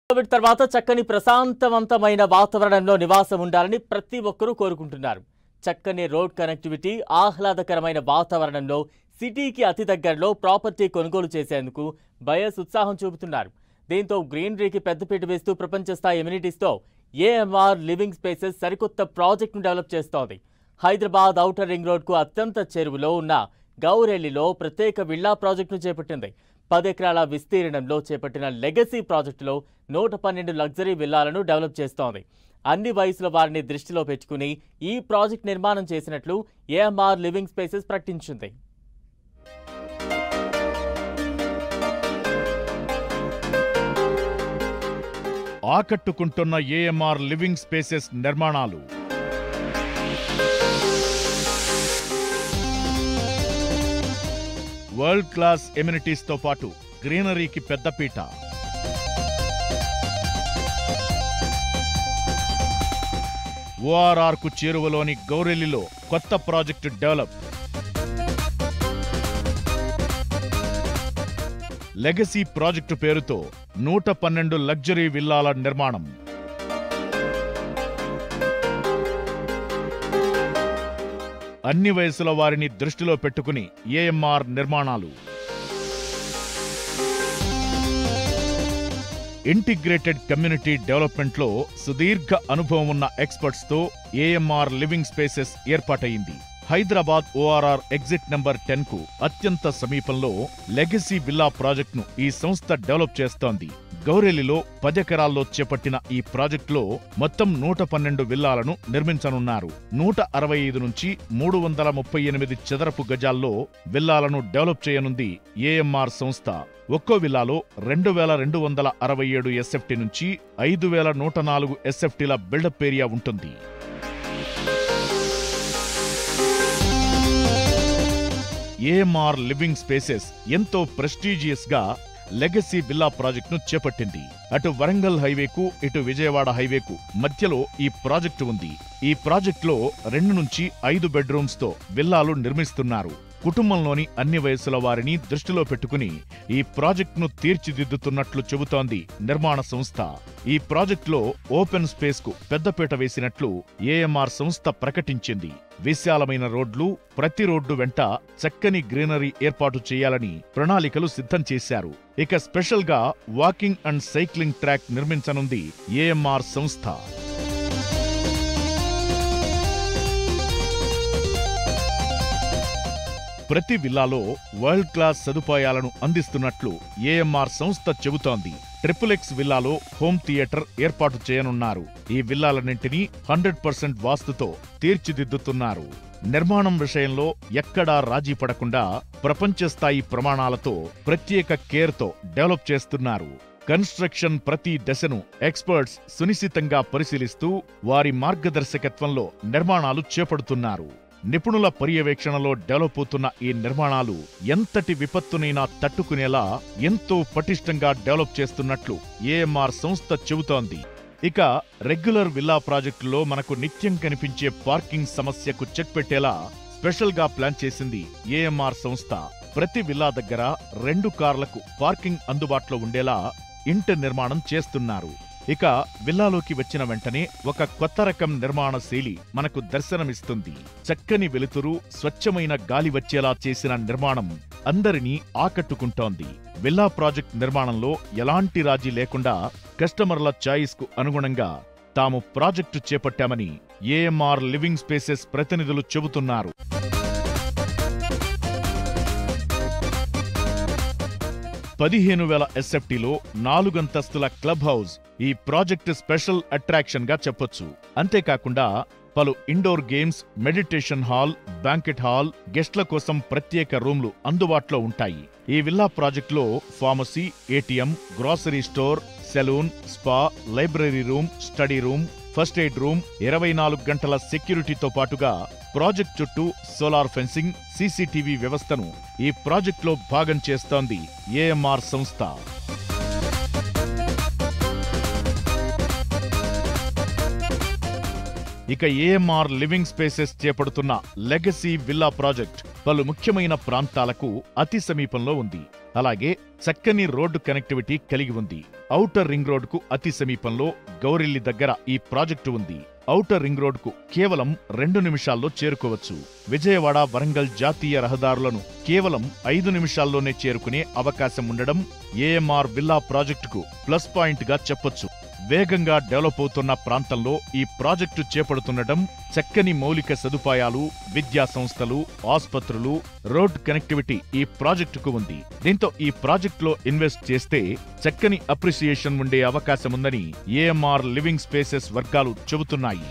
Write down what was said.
Covid తర్వాత చక్కని ప్రశాంతవంతమైన వాతావరణంలో నివాసం ఉండాలని ప్రతి ఒక్కరూ కోరుకుంటున్నారు. చక్కని రోడ్ కనెక్టివిటీ, ఆహ్లాదకరమైన వాతావరణంలో సిటీకి అతి దగ్గరలో ప్రాపర్టీ కొనుగోలు చేసేందుకు బయర్స్ ఉత్సాహం చూపుతున్నారు. దీంతో గ్రీనరీకి పెద్దపీట వేస్తూ ప్రపంచ స్థాయి ఎమ్యూనిటీస్తో ఏఎంఆర్ లివింగ్ స్పేసెస్ సరికొత్త ప్రాజెక్టును డెవలప్ చేస్తోంది. హైదరాబాద్ ఔటర్ రింగ్ రోడ్కు అత్యంత చేరువలో ఉన్న గౌరెల్లిలో ప్రత్యేక విల్లా ప్రాజెక్టును చేపట్టింది. 10 ఎకరాల విస్తీర్ణంలో చేపట్టిన లెగసీ ప్రాజెక్టులో 112 లగ్జరీ విల్లాలను డెవలప్ చేస్తోంది. అన్ని వయసుల వారిని దృష్టిలో పెట్టుకుని ఈ ప్రాజెక్ట్ నిర్మాణం చేసినట్లు ఏఎంఆర్ లివింగ్ స్పేసెస్ ప్రకటించింది. ఆకట్టుకుంటున్న ఏఎంఆర్ లివింగ్ స్పేసెస్ నిర్మాణాలు వరల్డ్ క్లాస్ ఎమ్యూనిటీస్ తో పాటు గ్రీనరీకి పెద్దపీట. ఓఆర్ఆర్ కు చేరువలోని గౌరెల్లిలో కొత్త ప్రాజెక్టు డెవలప్. లెగసీ ప్రాజెక్టు పేరుతో 112 లగ్జరీ విల్లాల నిర్మాణం. అన్ని వయసుల వారిని దృష్టిలో పెట్టుకుని ఏఎంఆర్ నిర్మాణాలు. ఇంటిగ్రేటెడ్ కమ్యూనిటీ డెవలప్మెంట్లో సుదీర్ఘ అనుభవం ఉన్న ఎక్స్పర్ట్స్తో ఏఎంఆర్ లివింగ్ స్పేసెస్ ఏర్పాటయింది. హైదరాబాద్ ఓఆర్ఆర్ ఎగ్జిట్ నెంబర్ 10 కు అత్యంత సమీపంలో లెగసీ విల్లా ప్రాజెక్టును ఈ సంస్థ డెవలప్ చేస్తోంది. గౌరెల్లిలో 10 ఎకరాల్లో చేపట్టిన ఈ ప్రాజెక్టులో మొత్తం 112 విల్లాలను నిర్మించనున్నారు. 165 నుంచి 338 చదరపు గజాల్లో విల్లాలను డెవలప్ చేయనుంది ఏఎంఆర్ సంస్థ. ఒక్కో విల్లాలో 2267 ఎస్ఎఫ్టీ నుంచి 5104 ఎస్ఎఫ్టీల బిల్డప్ ఏరియా ఉంటుంది. ఏఎంఆర్ లివింగ్ స్పేసెస్ ఎంతో ప్రెస్టీజియస్ గా లెగసీ విల్లా ప్రాజెక్టును చేపట్టింది. అటు వరంగల్ హైవేకు, ఇటు విజయవాడ హైవేకు మధ్యలో ఈ ప్రాజెక్టు ఉంది. ఈ ప్రాజెక్టులో 2 నుంచి 5 బెడ్రూమ్స్ తో విల్లాలు నిర్మిస్తున్నారు. కుటుంబంలోని అన్ని వయసుల వారిని దృష్టిలో పెట్టుకుని ఈ ప్రాజెక్టును తీర్చిదిద్దుతున్నట్లు చెబుతోంది నిర్మాణ సంస్థ. ఈ ప్రాజెక్టులో ఓపెన్ స్పేస్ కు పెద్దపీట వేసినట్లు ఏఎంఆర్ సంస్థ ప్రకటించింది. విశాలమైన రోడ్లు, ప్రతి రోడ్డు వెంట చక్కని గ్రీనరీ ఏర్పాటు చేయాలని ప్రణాళికలు సిద్ధం చేశారు. ఇక స్పెషల్ గా వాకింగ్ అండ్ సైక్లింగ్ ట్రాక్ నిర్మించనుంది ఏఎంఆర్ సంస్థ. ప్రతి విల్లాలో వరల్డ్ క్లాస్ సదుపాయాలను అందిస్తున్నట్లు ఏఎంఆర్ సంస్థ చెబుతోంది. ట్రిపుల్-ఎక్స్ విల్లాలో హోమ్ థియేటర్ ఏర్పాటు చేయనున్నారు. ఈ విల్లాలన్నింటినీ 100% వాస్తుతో తీర్చిదిద్దుతున్నారు. నిర్మాణం విషయంలో ఎక్కడా రాజీ పడకుండా ప్రపంచ స్థాయి ప్రమాణాలతో ప్రత్యేక కేర్తో డెవలప్ చేస్తున్నారు. కన్స్ట్రక్షన్ ప్రతి దశను ఎక్స్పర్ట్స్ సునిశితంగా పరిశీలిస్తూ వారి మార్గదర్శకత్వంలో నిర్మాణాలు చేపడుతున్నారు. నిపుణుల పర్యవేక్షణలో డెవలప్ అవుతున్న ఈ నిర్మాణాలు ఎంతటి విపత్తునైనా తట్టుకునేలా ఎంతో పటిష్టంగా డెవలప్ చేస్తున్నట్లు ఏఎంఆర్ సంస్థ చెబుతోంది. ఇక రెగ్యులర్ విల్లా ప్రాజెక్టులో మనకు నిత్యం కనిపించే పార్కింగ్ సమస్యకు చెక్ పెట్టేలా స్పెషల్ గా ప్లాన్ చేసింది ఏఎంఆర్ సంస్థ. ప్రతి విల్లా దగ్గర 2 కార్లకు పార్కింగ్ అందుబాటులో ఉండేలా ఇంటి నిర్మాణం చేస్తున్నారు. ఇక విల్లాలోకి వచ్చిన వెంటనే ఒక కొత్త రకం నిర్మాణ శైలి మనకు దర్శనమిస్తుంది. చక్కని వెలుతురు, స్వచ్ఛమైన గాలి వచ్చేలా చేసిన నిర్మాణం అందరినీ ఆకట్టుకుంటోంది. విల్లా ప్రాజెక్ట్ నిర్మాణంలో ఎలాంటి రాజీ లేకుండా కస్టమర్ల చాయిస్ కు అనుగుణంగా తాము ప్రాజెక్టు చేపట్టామని ఏఎంఆర్ లివింగ్ స్పేసెస్ ప్రతినిధులు చెబుతున్నారు. 15,000 ఎస్ఎఫ్టీలో 4 అంతస్తుల క్లబ్ హౌస్ ఈ ప్రాజెక్టు స్పెషల్ అట్రాక్షన్ గా చెప్పొచ్చు. అంతేకాకుండా పలు indoor games, meditation hall, banquet hall, గెస్ట్ల కోసం ప్రత్యేక రూమ్లు అందుబాటులో ఉంటాయి. ఈ విల్లా ప్రాజెక్టులో pharmacy, ATM, grocery store, salon, spa, library room, study room, first aid room, 24 గంటల సెక్యూరిటీతో పాటుగా ప్రాజెక్ట్ చుట్టూ సోలార్ ఫెన్సింగ్, సీసీటీవీ వ్యవస్థను ఈ ప్రాజెక్టులో భాగం చేస్తోంది ఏఎంఆర్ సంస్థ. ఇక ఏఎంఆర్ లివింగ్ స్పేసెస్ చేపడుతున్న లెగసీ విల్లా ప్రాజెక్ట్ పలు ముఖ్యమైన ప్రాంతాలకు అతి సమీపంలో ఉంది. అలాగే చక్కని రోడ్డు కనెక్టివిటీ కలిగి ఉంది. ఔటర్ రింగ్ రోడ్డుకు అతి సమీపంలో గౌరెల్లి దగ్గర ఈ ప్రాజెక్టు ఉంది. ఔటర్ రింగ్ రోడ్డుకు కేవలం 2 నిమిషాల్లో చేరుకోవచ్చు. విజయవాడ వరంగల్ జాతీయ రహదారులను కేవలం 5 నిమిషాల్లోనే చేరుకునే అవకాశం ఉండడం ఏఎంఆర్ విల్లా ప్రాజెక్టుకు ప్లస్ పాయింట్గా చెప్పొచ్చు. వేగంగా డెవలప్ అవుతున్న ప్రాంతంలో ఈ ప్రాజెక్టు చేపడుతుండటం చక్కని మౌలిక సదుపాయాలు, విద్యా సంస్థలు, ఆస్పత్రులు, రోడ్ కనెక్టివిటీ ఈ ప్రాజెక్టుకు ఉంది. దీంతో ఈ ప్రాజెక్టులో ఇన్వెస్ట్ చేస్తే చక్కని అప్రిసియేషన్ ఉండే అవకాశముందని ఏఎంఆర్ లివింగ్ స్పేసెస్ వర్గాలు చెబుతున్నాయి.